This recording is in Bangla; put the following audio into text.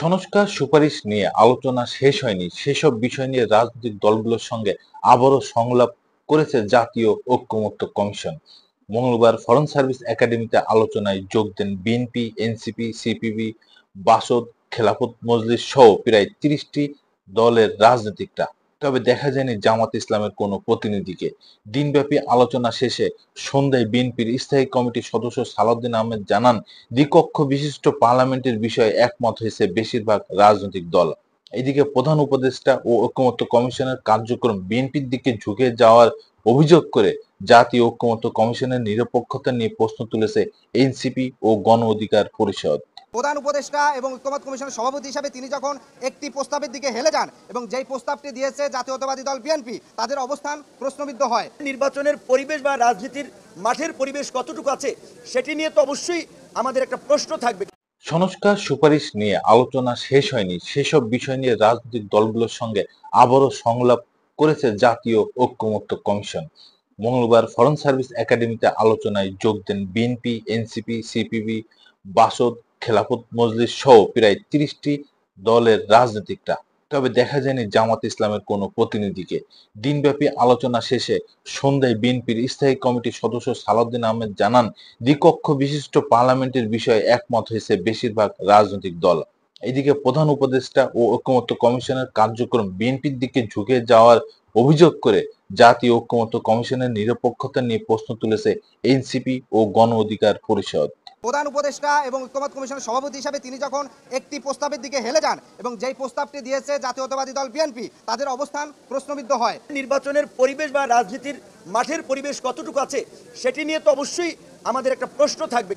সংস্কার সুপারিশ নিয়ে আলোচনা শেষ হয়নি, সেসব বিষয় নিয়ে রাজনৈতিক দলগুলোর সঙ্গে আবারও সংলাপ করেছে জাতীয় ঐকমত্য কমিশন। মঙ্গলবার ফরেন সার্ভিস একাডেমিতে আলোচনায় যোগ দেন BNP, NCP, CPB, Basad, Khelafat Majlis সহ প্রায় ৩০টি দলের রাজনীতিকরা। তবে দেখা যায়নি জামাত ইসলামের কোনো প্রতিনিধিকে। দিনব্যাপী আলোচনা শেষে সন্ধ্যায় বিএনপির স্থায়ী কমিটির সদস্য সালাউদ্দিন আহমেদ জানান, দ্বিকক্ষ বিশিষ্ট পার্লামেন্টের বিষয়ে একমত হয়েছে বেশিরভাগ রাজনৈতিক দল। এদিকে প্রধান উপদেষ্টা ও ঐকমত্য কমিশনের কার্যক্রম বিএনপির দিকে ঝুঁকে যাওয়ার অভিযোগ করে জাতীয় ঐকমত্য কমিশনের নিরপেক্ষতা নিয়ে প্রশ্ন তুলেছে এনসিপি ও গণ অধিকার পরিষদ। প্রধান উপদেষ্টা এবং ঐকমত্য কমিশনের সভাপতি হিসাবে তিনি যখন একটি প্রস্তাবের দিকে হেলে যান এবং যেই প্রস্তাবটি দিয়েছে জাতীয়তাবাদী দল বিএনপি, তাদের অবস্থান প্রশ্নবিদ্ধ হয়। নির্বাচনের পরিবেশ বা রাজনীতির মাঠের পরিবেশ কতটুকু আছে সেটি নিয়ে তো অবশ্যই আমাদের একটা প্রশ্ন থাকবে। সংস্কার সুপারিশ নিয়ে আলোচনা শেষ হয়নি, সেসব বিষয় নিয়ে রাজনৈতিক দলগুলোর সঙ্গে আবারও সংলাপ করেছে জাতীয় ঐকমত্য কমিশন। মঙ্গলবার ফরেন সার্ভিস একাডেমিতে আলোচনায় যোগ দেন BNP, NCP, CPB, Basad, Khelafat Majlis সহ প্রায় ৩০টি দলের রাজনীতিকরা। তবে দেখা যায়নি জামাত ইসলামের কোনো প্রতিনিধিকে। দিনব্যাপী আলোচনা শেষে সন্ধ্যায় বিএনপির স্থায়ী কমিটির সদস্য সালাউদ্দিন আহমেদ জানান, দ্বিকক্ষ বিশিষ্ট পার্লামেন্টের বিষয়ে একমত হয়েছে বেশিরভাগ রাজনৈতিক দল। এদিকে প্রধান উপদেষ্টা ও ঐকমত্য কমিশনের কার্যক্রম বিএনপির দিকে ঝুঁকে যাওয়ার অভিযোগ করে জাতীয় ঐকমত্য কমিশনের নিরপেক্ষতা নিয়ে প্রশ্ন তুলেছে এনসিপি ও গণ অধিকার পরিষদ। প্রধান উপদেষ্টা এবং ঐকমত্য কমিশনের সভাপতি হিসাবে তিনি যখন একটি প্রস্তাবের দিকে হেলে যান এবং যেই প্রস্তাবটি দিয়েছে জাতীয়তাবাদী দল বিএনপি, তাদের অবস্থান প্রশ্নবিদ্ধ হয়। নির্বাচনের পরিবেশ বা রাজনীতির মাঠের পরিবেশ কতটুকু আছে সেটি নিয়ে তো অবশ্যই আমাদের একটা প্রশ্ন থাকবে।